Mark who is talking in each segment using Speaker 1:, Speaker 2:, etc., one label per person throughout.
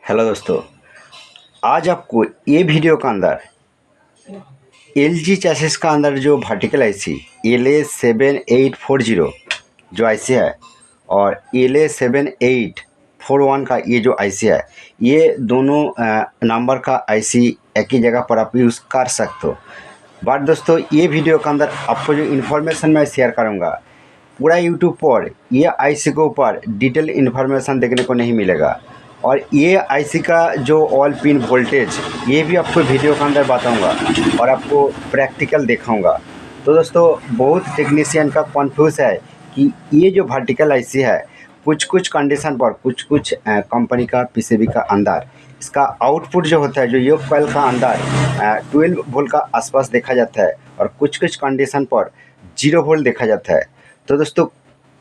Speaker 1: Hello दोस्तों, आज आपको ये वीडियो के अंदर LG चैसिस का अंदर जो वर्टिकल आईसी LA7840 जो आईसी है और LA7841 का ये जो आईसी है, ये दोनों नंबर का आईसी एक ही जगह पर आप यूज़ कर सकते हो। बट दोस्तों, ये वीडियो के अंदर आपको जो इन्फॉर्मेशन मैं शेयर करूँगा, पूरा यूट्यूब पर ये आईसी के ऊपर डिटेल इन्फॉर्मेशन देखने को नहीं मिलेगा। और ये आईसी का जो ऑल पिन वोल्टेज, ये भी आपको वीडियो के अंदर बताऊंगा और आपको प्रैक्टिकल दिखाऊंगा। तो दोस्तों, बहुत टेक्नीशियन का कन्फ्यूज़ है कि ये जो वर्टिकल आईसी है, कुछ कुछ कंडीशन पर कुछ कुछ कंपनी का पीसीबी का अंदर इसका आउटपुट जो होता है, जो योग कॉइल का अंदर 12 वोल्ट का आसपास देखा जाता है और कुछ कुछ कंडीशन पर 0 वोल्ट देखा जाता है। तो दोस्तों,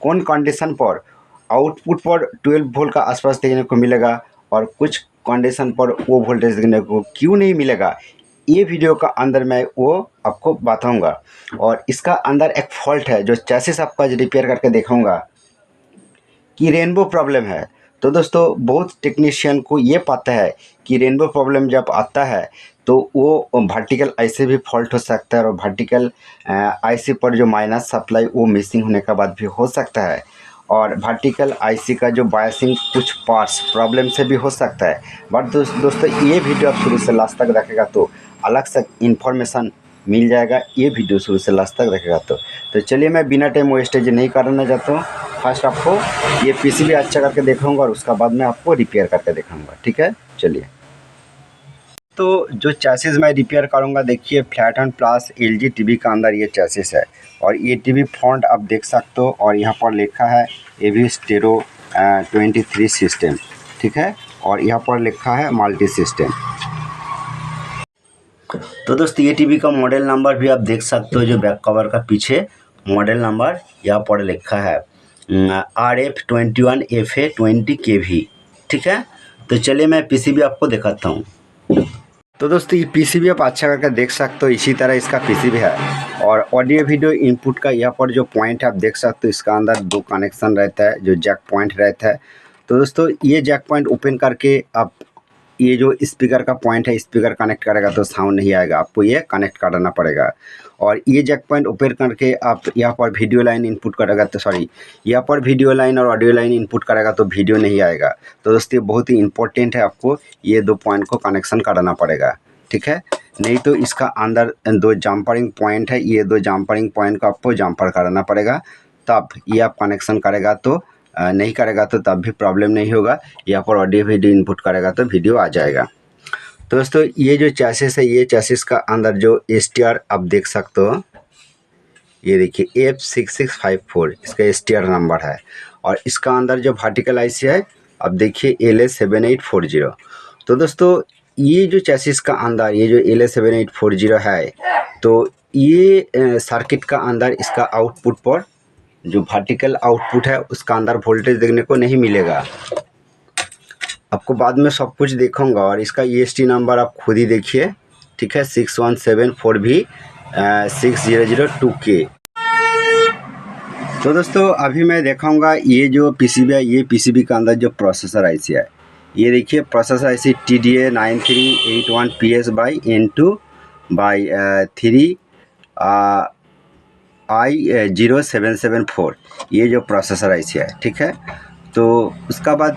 Speaker 1: कौन कंडीशन पर आउटपुट पर 12 वोल्ट का आसपास देखने को मिलेगा और कुछ कंडीशन पर वो वोल्टेज देखने को क्यों नहीं मिलेगा, ये वीडियो का अंदर मैं वो आपको बताऊंगा। और इसका अंदर एक फॉल्ट है जो चैसिस आपका रिपेयर करके दिखाऊंगा कि रेनबो प्रॉब्लम है। तो दोस्तों, बहुत टेक्नीशियन को ये पता है कि रेनबो प्रॉब्लम जब आता है तो वो वर्टिकल आईसी भी फॉल्ट हो सकता है और वर्टिकल आईसी पर जो माइनस सप्लाई वो मिसिंग होने के बाद भी हो सकता है। और वर्टिकल आईसी का जो बायसिंग कुछ पार्ट्स प्रॉब्लम से भी हो सकता है। बट दोस्तों, ये वीडियो आप शुरू से लास्ट तक देखेगा तो अलग से इन्फॉर्मेशन मिल जाएगा। ये वीडियो शुरू से लास्ट तक देखेगा तो चलिए, मैं बिना टाइम वेस्टेज नहीं करना चाहता हूँ। फर्स्ट आपको ये पीसीबी अच्छा करके दिखाऊंगा और उसका बाद में आपको रिपेयर करके दिखाऊंगा। ठीक है, चलिए। तो जो चैसिस मैं रिपेयर करूंगा, देखिए flat and plus LG TV का अंदर ये चैसिस है और ये टीवी फ्रंट आप देख सकते हो और यहाँ पर लिखा है AV स्टेरो 23 सिस्टम। ठीक है, और यहाँ पर लिखा है मल्टी सिस्टम। तो दोस्तों, ये टीवी का मॉडल नंबर भी आप देख सकते हो, जो बैक कवर का पीछे मॉडल नंबर यहाँ पर लिखा है RF21FA20 KV। ठीक है, तो चलिए मैं पीसीबी आपको दिखाता हूँ। तो दोस्तों, ये पीसीबी आप अच्छा करके देख सकते हो, इसी तरह इसका पीसीबी है। और ऑडियो वीडियो इनपुट का यहाँ पर जो पॉइंट है आप देख सकते हो, इसका अंदर 2 कनेक्शन रहता है, जो जैक पॉइंट रहता है। तो दोस्तों, ये जैक पॉइंट ओपन करके आप ये जो स्पीकर का पॉइंट है, स्पीकर कनेक्ट करेगा तो साउंड नहीं आएगा, आपको ये कनेक्ट करना पड़ेगा। और ये जैक पॉइंट ओपन करके आप यहाँ पर वीडियो लाइन इनपुट करेगा तो यहाँ पर वीडियो लाइन और ऑडियो लाइन इनपुट करेगा तो वीडियो नहीं आएगा। तो दोस्तों, ये बहुत ही इंपॉर्टेंट है, आपको ये 2 पॉइंट को कनेक्शन कराना पड़ेगा। ठीक है, नहीं तो इसका अंदर 2 जम्परिंग पॉइंट है, ये 2 जम्परिंग पॉइंट को आपको जम्पर कराना पड़ेगा, तब ये आप कनेक्शन करेगा तो नहीं करेगा तो तब भी प्रॉब्लम नहीं होगा। यहाँ पर ऑडियो वीडियो इनपुट करेगा तो वीडियो आ जाएगा। तो दोस्तों, ये जो चैसिस है, ये चैसिस का अंदर जो STR आप देख सकते हो, ये देखिए F6654 इसका STR नंबर है। और इसका अंदर जो वर्टिकल आईसी है, अब देखिए LA7840। तो दोस्तों, ये जो चैसिस का अंदर ये जो LA7840 है, तो ये सर्किट का अंदर इसका आउटपुट पर जो वर्टिकल आउटपुट है उसका अंदर वोल्टेज देखने को नहीं मिलेगा। आपको बाद में सब कुछ दिखाऊंगा और इसका EST नंबर आप खुद ही देखिए। ठीक है, 6174V 6002K। तो दोस्तों, अभी मैं दिखाऊंगा ये जो पीसीबी है, ये पीसीबी का अंदर जो प्रोसेसर आईसी है, ये देखिए प्रोसेसर आईसी TDA 9381PS/3I0774, ये जो प्रोसेसर आईसी है। ठीक है, तो उसका बाद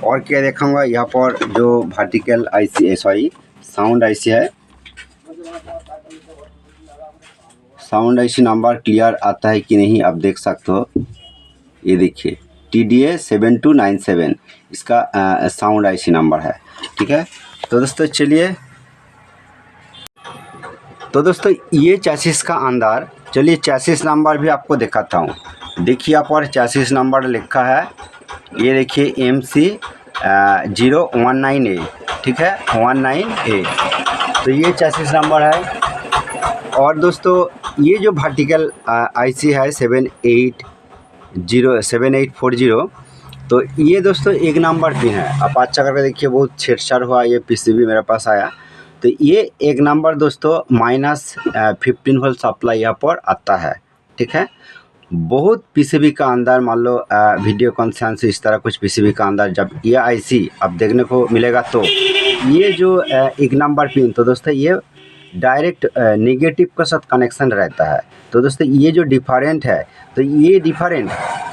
Speaker 1: और क्या दिखाऊंगा, यहाँ पर जो वर्टिकल आईसी साउंड आईसी है, साउंड आईसी नंबर क्लियर आता है कि नहीं आप देख सकते हो। ये देखिए TDA 7297 इसका साउंड आईसी नंबर है। ठीक है, तो दोस्तों चलिए। तो दोस्तों, ये चैसिस का अंदर, चलिए चैसिस नंबर भी आपको दिखाता हूँ। देखिए यहाँ पर चैसिस नंबर लिखा है, ये देखिए MC 019A। ठीक है, 19A, तो ये चैसिस नंबर है। और दोस्तों, ये जो वर्टिकल आईसी है 7840, तो ये दोस्तों 1 नंबर पिन है। आप अच्छा करके देखिए, बहुत छेड़छाड़ हुआ, ये पीसीबी मेरे पास आया तो ये 1 नंबर दोस्तों -15 वोल्ट सप्लाई यहाँ पर आता है। ठीक है, बहुत पीसीबी का अंदर मान लो वीडियोकॉन से इस तरह कुछ पीसीबी का अंदर जब ये आईसी अब देखने को मिलेगा तो ये जो एक नंबर पिन, तो दोस्तों ये डायरेक्ट नेगेटिव के साथ कनेक्शन रहता है। तो दोस्तों ये जो डिफरेंट है, तो ये डिफरेंट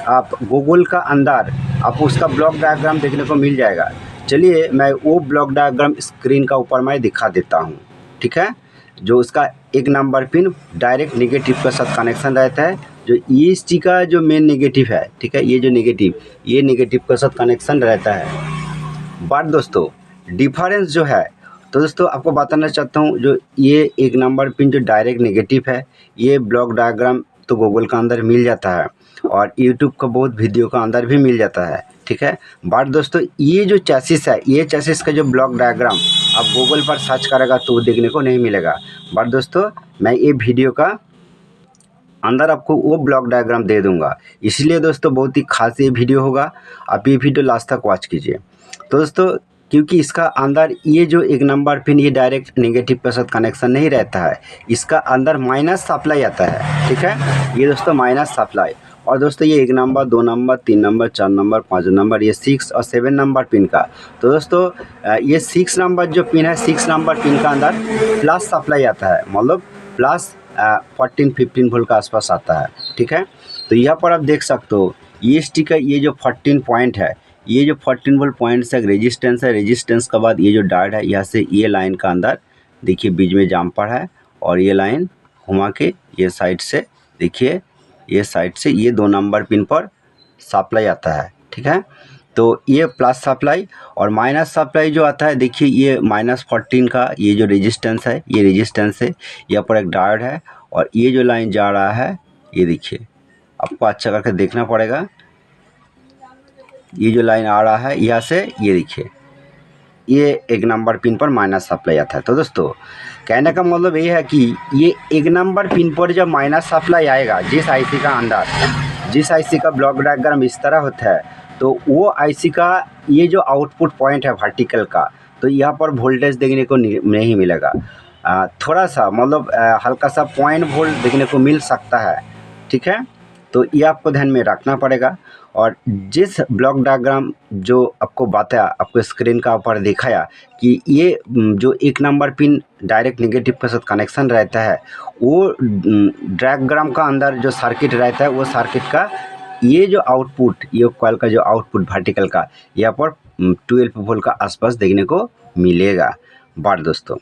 Speaker 1: आप गूगल का अंदर आप उसका ब्लॉक डायग्राम देखने को मिल जाएगा। चलिए मैं वो ब्लॉक डायग्राम स्क्रीन का ऊपर मैं दिखा देता हूँ, ठीक है। जो उसका एक नंबर पिन डायरेक्ट नेगेटिव के साथ कनेक्शन रहता है, जो ईएसटी का जो मेन नेगेटिव है, ठीक है, ये जो नेगेटिव, ये नेगेटिव के साथ कनेक्शन रहता है। बट दोस्तों डिफरेंस जो है, तो दोस्तों आपको बताना चाहता हूँ, जो ये एक नंबर पिन जो डायरेक्ट नेगेटिव है, ये ब्लॉक डायग्राम तो गूगल का अंदर मिल जाता है और यूट्यूब का बहुत वीडियो का अंदर भी मिल जाता है, ठीक है। बट दोस्तों ये जो चैसिस है, ये चैसिस का जो ब्लॉक डायग्राम आप गूगल पर सर्च करेगा तो वो देखने को नहीं मिलेगा। बट दोस्तों मैं ये वीडियो का अंदर आपको वो ब्लॉक डायग्राम दे दूंगा, इसलिए दोस्तों बहुत ही खास ये वीडियो होगा, आप ये वीडियो लास्ट तक वॉच कीजिए। तो दोस्तों क्योंकि इसका अंदर ये जो एक नंबर पिन ये डायरेक्ट नेगेटिव के साथ कनेक्शन नहीं रहता है, इसका अंदर माइनस सप्लाई आता है, ठीक है, ये दोस्तों माइनस सप्लाई। और दोस्तों ये 1 number, 2 number, 3 number, 4 number, 5 number, ये 6 और 7 नंबर पिन का। तो दोस्तों ये 6 नंबर जो पिन है, 6 नंबर पिन का अंदर प्लस सप्लाई आता है, मतलब प्लस 14-15 वोल्ट का आसपास आता है, ठीक है। तो यहाँ पर आप देख सकते हो ईएसटी का ये जो 14 पॉइंट है, ये जो 14 वोल्ट पॉइंट से रेजिस्टेंस है, रेजिस्टेंस के बाद ये जो डायोड है, यहाँ से ये लाइन का अंदर देखिए बीच में जम्पर है और ये लाइन घुमा के ये साइड से देखिए, ये साइड से ये 2 नंबर पिन पर सप्लाई आता है, ठीक है। तो ये प्लस सप्लाई और माइनस सप्लाई जो आता है, देखिए ये -14 का ये जो रेजिस्टेंस है, ये रेजिस्टेंस है, यहाँ पर एक डायोड है और ये जो लाइन जा रहा है, ये देखिए आपको अच्छा करके देखना पड़ेगा, ये जो लाइन आ रहा है यहाँ से, ये देखिए ये 1 नंबर पिन पर माइनस सप्लाई आता है। तो दोस्तों कहने का मतलब ये है कि ये 1 नंबर पिन पर जब माइनस सप्लाई आएगा, जिस आईसी का अंदर, जिस आईसी का ब्लॉक डायग्राम इस तरह होता है, तो वो आईसी का ये जो आउटपुट पॉइंट है वर्टिकल का, तो यहाँ पर वोल्टेज देखने को नहीं मिलेगा। थोड़ा सा मतलब हल्का सा 0.1 वोल्ट देखने को मिल सकता है, ठीक है। तो ये आपको ध्यान में रखना पड़ेगा। और जिस ब्लॉक डायग्राम जो आपको बताया, आपको स्क्रीन का ऊपर दिखाया कि ये जो 1 नंबर पिन डायरेक्ट नेगेटिव के साथ कनेक्शन रहता है, वो डायग्राम का अंदर जो सर्किट रहता है, वो सर्किट का ये जो आउटपुट, ये कॉइल का जो आउटपुट वर्टिकल का, यहाँ पर 12 वोल्ट का आसपास देखने को मिलेगा। बट दोस्तों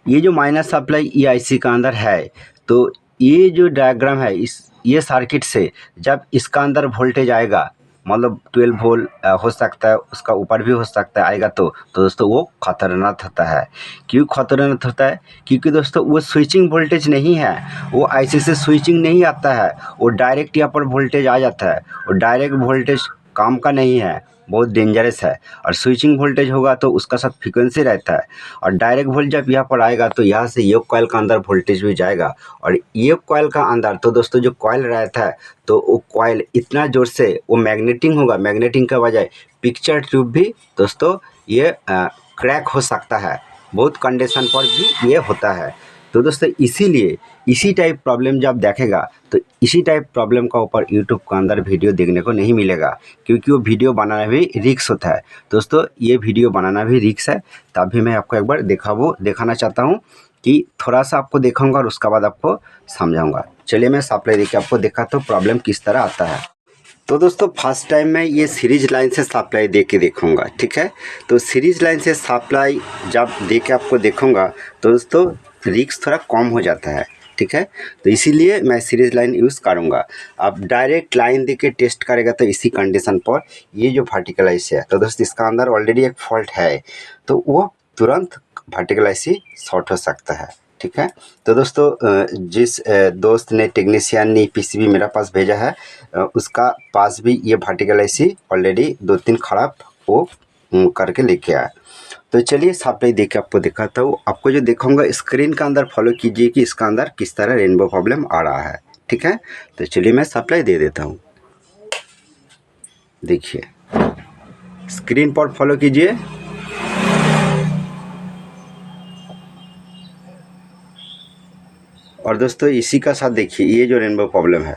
Speaker 1: ये जो माइनस सप्लाई ये आईसी का अंदर है, तो ये जो डायग्राम है, इस ये सर्किट से जब इसका अंदर वोल्टेज आएगा, मतलब 12 वोल्ट हो सकता है, उसका ऊपर भी हो सकता है आएगा, तो दोस्तों वो खतरनाक होता है। क्यों खतरनाक होता है? क्योंकि दोस्तों वो स्विचिंग वोल्टेज नहीं है, वो आईसी से स्विचिंग नहीं आता है, वो डायरेक्ट यहाँ पर वोल्टेज आ जाता है, और डायरेक्ट वोल्टेज काम का नहीं है, बहुत डेंजरस है। और स्विचिंग वोल्टेज होगा तो उसका साथ फ्रीक्वेंसी रहता है, और डायरेक्ट वोल्ट जब यहाँ पर आएगा तो यहाँ से ये कॉइल का अंदर वोल्टेज भी जाएगा, और ये कॉइल का अंदर, तो दोस्तों जो कॉइल रहता है, तो वो कॉइल इतना ज़ोर से वो मैग्नेटिंग होगा, मैग्नेटिंग के बजाय पिक्चर ट्यूब भी दोस्तों ये क्रैक हो सकता है, बहुत कंडीशन पर भी ये होता है। तो दोस्तों इसीलिए इसी टाइप प्रॉब्लम जब देखेगा, तो इसी टाइप प्रॉब्लम का ऊपर यूट्यूब के अंदर वीडियो देखने को नहीं मिलेगा, क्योंकि वो वीडियो बनाना भी रिस्क होता है। दोस्तों ये वीडियो बनाना भी रिस्क है, तभी मैं आपको एक बार दिखाना चाहता हूँ कि थोड़ा सा आपको दिखाऊंगा और उसके बाद आपको समझाऊंगा। चलिए मैं सप्लाई देखिए आपको दिखाता हूँ प्रॉब्लम किस तरह आता है। तो दोस्तों फर्स्ट टाइम मैं ये सीरीज लाइन से सप्लाई दे के देखूँगा, ठीक है। तो सीरीज लाइन से सप्लाई जब दे के आपको देखूँगा, तो दोस्तों रिस्क थोड़ा कम हो जाता है, ठीक है। तो इसीलिए मैं सीरीज लाइन यूज़ करूँगा। अब डायरेक्ट लाइन दे के टेस्ट करेगा तो इसी कंडीशन पर ये जो वर्टिकल आईसी है, तो दोस्तों इसका अंदर ऑलरेडी एक फॉल्ट है, तो वो तुरंत वर्टिकल आईसी शॉर्ट हो सकता है, ठीक है। तो दोस्तों जिस दोस्त ने टेक्नीशियन ने पीसीबी मेरा पास भेजा है, उसका पास भी ये वर्टिकल आईसी ऑलरेडी 2-3 खराब वो करके लेके आया। तो चलिए सप्लाई देके आपको दिखाता हूँ। आपको जो दिखाऊंगा स्क्रीन का अंदर फॉलो कीजिए कि इसका अंदर किस तरह रेनबो प्रॉब्लम आ रहा है, ठीक है। तो चलिए मैं सप्लाई दे देता हूँ। देखिए स्क्रीन पर फॉलो कीजिए। और दोस्तों इसी का साथ देखिए ये जो रेनबो प्रॉब्लम है,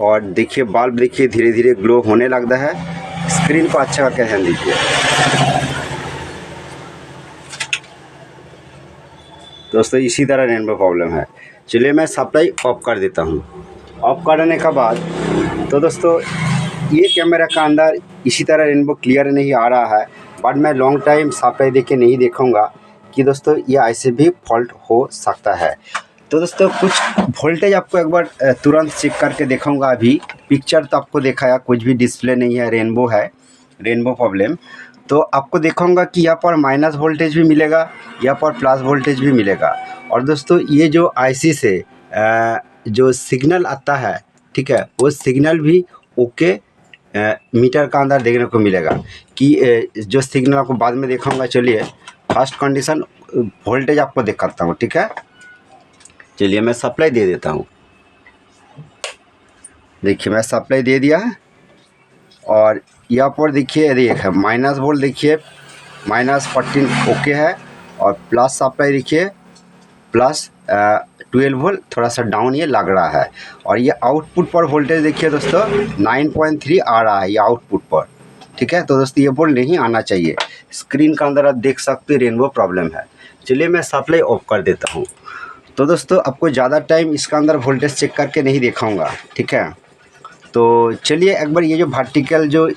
Speaker 1: और देखिए बल्ब देखिए धीरे धीरे ग्लो होने लगता है। स्क्रीन को अच्छा करके ध्यान दीजिए। दोस्तों इसी तरह रेनबो प्रॉब्लम है। चलिए मैं सप्लाई ऑफ कर देता हूँ। ऑफ करने के बाद तो दोस्तों ये कैमरा का अंदर इसी तरह रेनबो क्लियर नहीं आ रहा है, बट मैं लॉन्ग टाइम सप्लाई देके नहीं देखूँगा कि दोस्तों ये ऐसे भी फॉल्ट हो सकता है। तो दोस्तों कुछ वोल्टेज आपको एक बार तुरंत चेक करके दिखाऊंगा। अभी पिक्चर तो आपको दिखाया, कुछ भी डिस्प्ले नहीं है, रेनबो है, रेनबो प्रॉब्लम। तो आपको दिखाऊंगा कि यहाँ पर माइनस वोल्टेज भी मिलेगा, यहाँ पर प्लस वोल्टेज भी मिलेगा। और दोस्तों ये जो आईसी से जो सिग्नल आता है, ठीक है, वो सिग्नल भी ओके मीटर का अंदर देखने को मिलेगा कि जो सिग्नल आपको बाद में दिखाऊंगा। चलिए फर्स्ट कंडीशन वोल्टेज आपको दिखाता हूँ, ठीक है। चलिए मैं सप्लाई दे देता हूँ। देखिए मैं सप्लाई दे दिया है और यहाँ पर देखिए माइनस वोल्ट देखिए -14 ओके है, और प्लस सप्लाई देखिए +12 वोल्ट थोड़ा सा डाउन ये लग रहा है। और ये आउटपुट पर वोल्टेज देखिए दोस्तों 9.3 आ रहा है ये आउटपुट पर, ठीक है। तो दोस्तों ये वोल्ट नहीं आना चाहिए। स्क्रीन का अंदर आप देख सकते रेनबो प्रॉब्लम है। चलिए मैं सप्लाई ऑफ कर देता हूँ। तो दोस्तों आपको ज़्यादा टाइम इसका अंदर वोल्टेज चेक करके नहीं दिखाऊंगा, ठीक है। तो चलिए एक बार ये जो वर्टिकल जो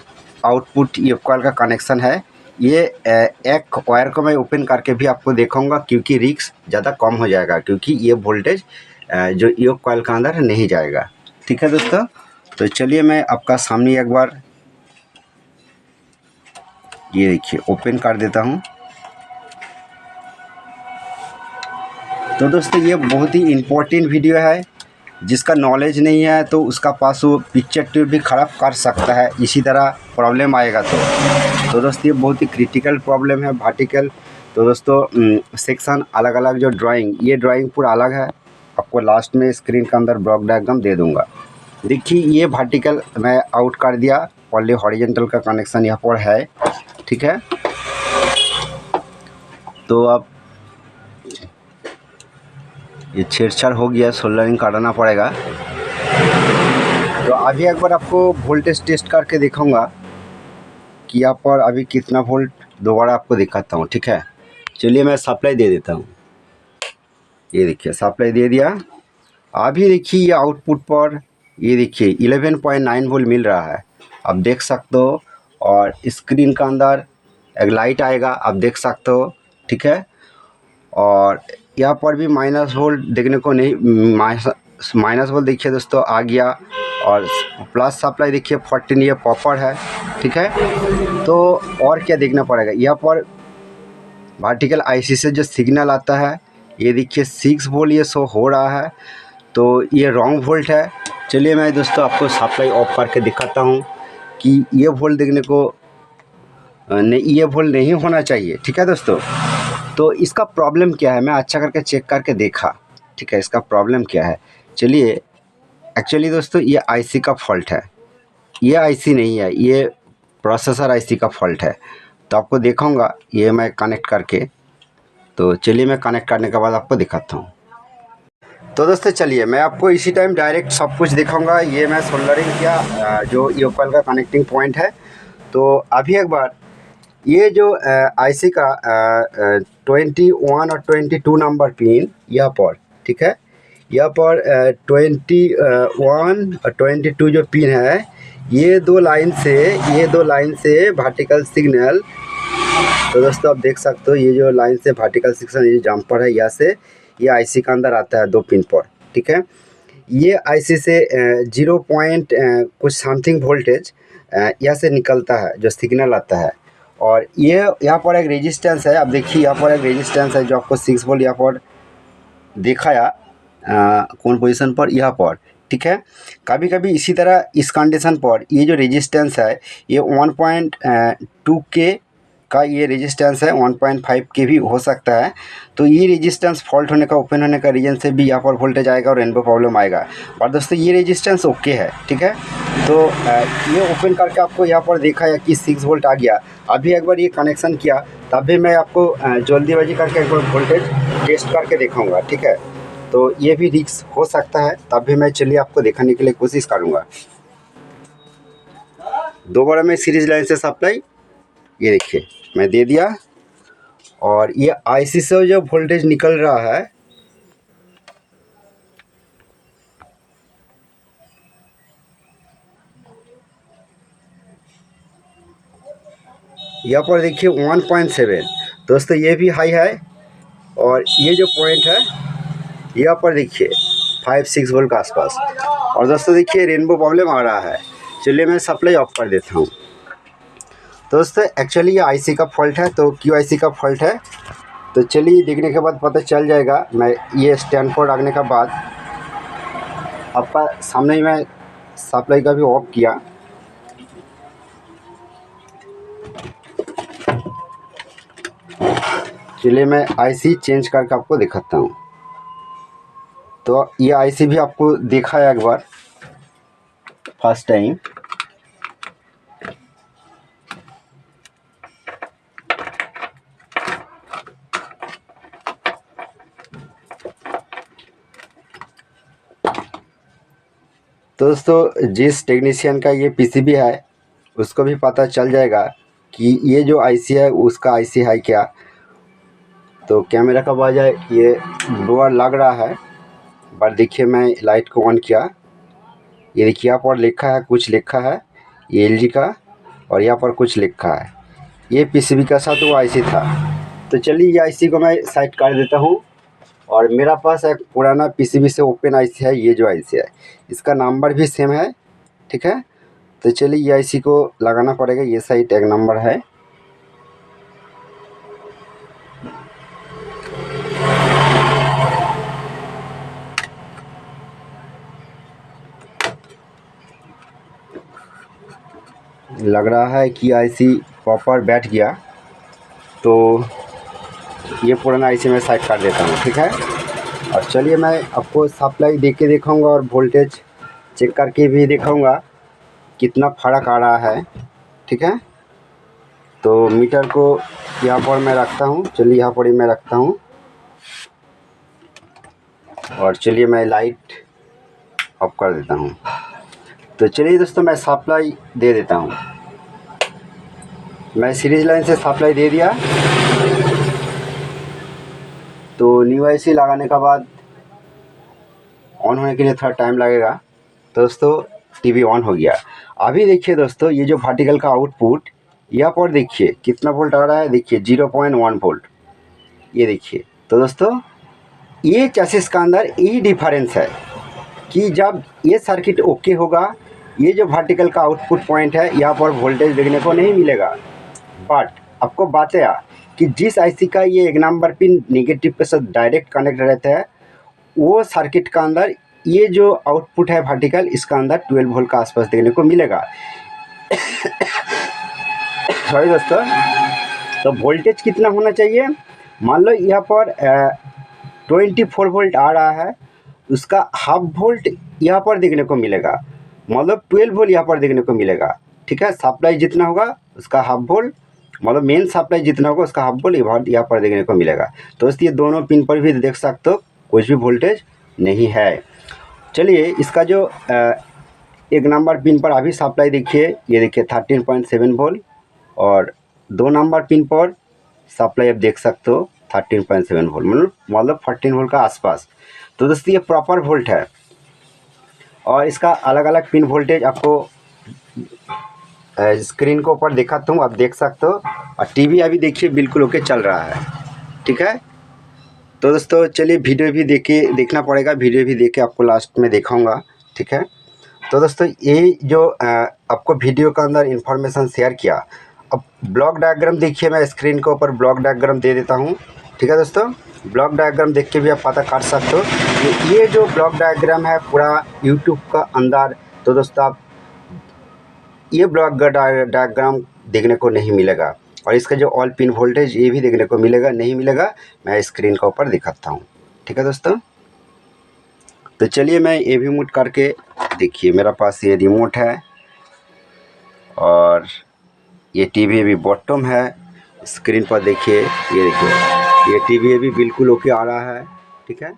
Speaker 1: आउटपुट ये कॉइल का कनेक्शन है, ये एक वायर को मैं ओपन करके भी आपको दिखाऊंगा, क्योंकि रिस्क ज़्यादा कम हो जाएगा, क्योंकि ये वोल्टेज जो ये कॉइल का अंदर नहीं जाएगा, ठीक है दोस्तों। तो चलिए मैं आपका सामने एक बार ये देखिए ओपन कर देता हूँ। तो दोस्तों ये बहुत ही इम्पोर्टेंट वीडियो है। जिसका नॉलेज नहीं है तो उसका पास वो पिक्चर ट्यूब भी ख़राब कर सकता है, इसी तरह प्रॉब्लम आएगा। तो दोस्तों ये बहुत ही क्रिटिकल प्रॉब्लम है वर्टिकल। तो दोस्तों सेक्शन अलग अलग जो ड्राइंग, ये ड्राइंग पूरा अलग है, आपको लास्ट में स्क्रीन के अंदर ब्लॉक डायग्राम दे दूंगा। देखिए ये वर्टिकल मैं आउट कर दिया, ओनली हॉरिजॉन्टल का कनेक्शन यहाँ पर है, ठीक है। तो अब ये छेड़छाड़ हो गया, सोल्डरिंग कराना पड़ेगा। तो अभी एक बार आपको वोल्टेज टेस्ट करके दिखाऊंगा कि यहाँ पर अभी कितना वोल्ट, दोबारा आपको दिखाता हूँ, ठीक है। चलिए मैं सप्लाई दे देता हूँ। ये देखिए सप्लाई दे दिया। अभी देखिए ये आउटपुट पर ये देखिए 11.9 वोल्ट मिल रहा है, आप देख सकते हो। और स्क्रीन का अंदर एक लाइट आएगा, आप देख सकते हो, ठीक है। और यहाँ पर भी माइनस वोल्ट देखने को नहीं, माइनस वोल्ट देखिए दोस्तों आ गया। और प्लस सप्लाई देखिए 14 ये प्रॉपर है, ठीक है। तो और क्या देखना पड़ेगा, यहाँ पर वर्टिकल आईसी से जो सिग्नल आता है ये देखिए 6 वोल्ट ये शो हो रहा है, तो ये रॉन्ग वोल्ट है। चलिए मैं दोस्तों आपको सप्लाई ऑफ करके दिखाता हूँ कि ये वोल्ट देखने को नहीं, ये वोल्ट नहीं होना चाहिए, ठीक है दोस्तों। तो इसका प्रॉब्लम क्या है मैं अच्छा करके चेक करके देखा, ठीक है, इसका प्रॉब्लम क्या है। चलिए एक्चुअली दोस्तों ये आईसी का फॉल्ट है, ये आईसी नहीं है, ये प्रोसेसर आईसी का फॉल्ट है। तो आपको दिखाऊंगा ये मैं कनेक्ट करके। तो चलिए मैं कनेक्ट करने के बाद आपको दिखाता हूँ। तो दोस्तों चलिए मैं आपको इसी टाइम डायरेक्ट सब कुछ दिखाऊंगा। ये मैं सोल्डरिंग किया जो ये कॉइल का कनेक्टिंग पॉइंट है। तो अभी एक बार ये जो आईसी का 21 और 22 नंबर पिन यहाँ पर, ठीक है, यहाँ पर 21 और 22 जो पिन है, ये दो लाइन से वर्टिकल सिग्नल। तो दोस्तों आप देख सकते हो ये जो लाइन से वर्टिकल सिग्नल, ये जंपर है, यहाँ से ये आईसी का अंदर आता है 2 पिन पर, ठीक है। ये आईसी से 0 पॉइंट कुछ समथिंग वोल्टेज यहाँ से निकलता है, जो सिग्नल आता है। और ये यहाँ पर एक रेजिस्टेंस है, आप देखिए यहाँ पर एक रेजिस्टेंस है जो आपको 6 वोल्ट यहाँ पर दिखाया कौन पोजीशन पर, यहाँ पर, ठीक है। कभी कभी इसी तरह इस कंडीशन पर ये जो रेजिस्टेंस है ये 1.2 के का ये रेजिस्टेंस है, 1.5 के भी हो सकता है। तो ये रेजिस्टेंस फॉल्ट होने का, ओपन होने का रीजन से भी यहाँ पर वोल्टेज आएगा और रेनबो प्रॉब्लम आएगा। और दोस्तों ये रेजिस्टेंस ओके है, ठीक है। तो ये ओपन करके आपको यहाँ पर देखा है कि 6 वोल्ट आ गया। अभी एक बार ये कनेक्शन किया, तब भी मैं आपको जल्दीबाजी करके एक बार वोल्टेज टेस्ट करके दिखाऊंगा, ठीक है। तो ये भी रिस्क हो सकता है, तब भी मैं चलिए आपको दिखाने के लिए कोशिश करूँगा। दोबारा मैं सीरीज लाइन से सप्लाई ये देखिए मैं दे दिया, और ये आईसी से जो वोल्टेज निकल रहा है यहाँ पर देखिए 1.7 दोस्तों, ये भी हाई है। और ये जो पॉइंट है यहाँ पर देखिए 5-6 वोल्ट के आसपास। और दोस्तों देखिए रेनबो प्रॉब्लम आ रहा है। चलिए मैं सप्लाई ऑफ कर देता हूँ। दोस्तों एक्चुअली ये आईसी का फॉल्ट है, तो क्यों आईसी का फॉल्ट है तो चलिए देखने के बाद पता चल जाएगा। मैं ये स्टैंड पर रखने के बाद आपका सामने ही मैं सप्लाई का भी ऑफ किया। चलिए मैं आईसी चेंज करके आपको दिखाता हूँ। तो ये आईसी भी आपको देखा है एक बार फर्स्ट टाइम। तो दोस्तों जिस टेक्नीशियन का ये पीसीबी है उसको भी पता चल जाएगा कि ये जो आईसी है उसका आईसी है क्या। तो कैमरा का वजह ये ब्लोअर लग रहा है, बट देखिए मैं लाइट को ऑन किया, ये देखिए यहाँ पर लिखा है, कुछ लिखा है ये एलजी का, और यहाँ पर कुछ लिखा है ये पीसीबी का साथ वो आईसी था। तो चलिए ये आईसी को मैं साइड कर देता हूँ। और मेरा पास एक पुराना पीसीबी से ओपन आईसी है, ये जो आईसी है इसका नंबर भी सेम है, ठीक है। तो चलिए ये आईसी को लगाना पड़ेगा, ये साइड एक नंबर है। लग रहा है कि आईसी प्रॉपर बैठ गया, तो ये पुराना आईसी मैं साइड कर देता हूँ, ठीक है। और चलिए मैं आपको सप्लाई दे के दिखाऊँगा और वोल्टेज चेक करके भी दिखाऊँगा कितना फ़र्क आ रहा है, ठीक है। तो मीटर को यहाँ पर मैं रखता हूँ, चलिए यहाँ पर ही मैं रखता हूँ। और चलिए मैं लाइट ऑफ कर देता हूँ। तो चलिए दोस्तों मैं सप्लाई दे देता हूँ। मैं सीरीज लाइन से सप्लाई दे दिया। तो न्यू आईसी लगाने के बाद ऑन होने के लिए थोड़ा टाइम लगेगा। तो दोस्तों टीवी ऑन हो गया। अभी देखिए दोस्तों ये जो वर्टिकल का आउटपुट यहाँ पर देखिए कितना वोल्ट आ रहा है, देखिए 0.1 वोल्ट, ये देखिए। तो दोस्तों ये चैसिस का अंदर यही डिफरेंस है कि जब ये सर्किट ओके होगा, ये जो वर्टिकल का आउटपुट पॉइंट है यहाँ पर वोल्टेज देखने को नहीं मिलेगा। बट आपको बात है कि जिस आईसी का ये एक नंबर पिन नेगेटिव के साथ डायरेक्ट कनेक्ट रहता है, वो सर्किट का अंदर ये जो आउटपुट है वर्टिकल, इसका अंदर 12 वोल्ट का आसपास देखने को मिलेगा। सॉरी दोस्तों, तो वोल्टेज कितना होना चाहिए, मान लो यहाँ पर 24 वोल्ट आ रहा है, उसका हाफ वोल्ट यहाँ पर देखने को मिलेगा, मतलब 12 वोल्ट यहाँ पर देखने को मिलेगा, ठीक है। सप्लाई जितना होगा उसका हाफ वोल्ट, मतलब मेन सप्लाई जितना होगा उसका हाफ वोल्ट यहाँ पर देखने को मिलेगा। तो इसलिए दोनों पिन पर भी देख सकते हो कुछ भी वोल्टेज नहीं है। चलिए इसका जो एक नंबर पिन पर अभी सप्लाई देखिए, ये देखिए 13.7 वोल्ट, और 2 नंबर पिन पर सप्लाई आप देख सकते हो 13.7 वोल्ट, मतलब 14 वोल्ट का आसपास। तो दोस्तों ये प्रॉपर वोल्ट है। और इसका अलग अलग पिन वोल्टेज आपको स्क्रीन को ऊपर दिखाता हूँ, आप देख सकते हो। और टीवी अभी देखिए बिल्कुल ओके चल रहा है, ठीक है। तो दोस्तों चलिए वीडियो भी देखना पड़ेगा, वीडियो भी देख के आपको लास्ट में दिखाऊंगा, ठीक है। तो दोस्तों ये जो आपको वीडियो के अंदर इंफॉर्मेशन शेयर किया, अब ब्लॉक डायग्राम देखिए, मैं स्क्रीन के ऊपर ब्लॉक डायग्राम दे देता हूँ, ठीक है दोस्तों। ब्लॉक डायग्राम देख के भी आप पता कर सकते हो कि ये जो ब्लॉक डायग्राम है पूरा यूट्यूब का अंदर। तो दोस्तों आप ये ब्लॉक डायग्राम देखने को नहीं मिलेगा, और इसका जो ऑल पिन वोल्टेज ये भी देखने को मिलेगा नहीं मिलेगा, मैं स्क्रीन के ऊपर दिखाता हूँ, ठीक है दोस्तों। तो चलिए मैं ये भी मूट करके देखिए, मेरा पास ये रिमोट है और ये टीवी भी बॉटम है। स्क्रीन पर देखिए, ये देखिए ये टीवी भी बिल्कुल ओके आ रहा है, ठीक है।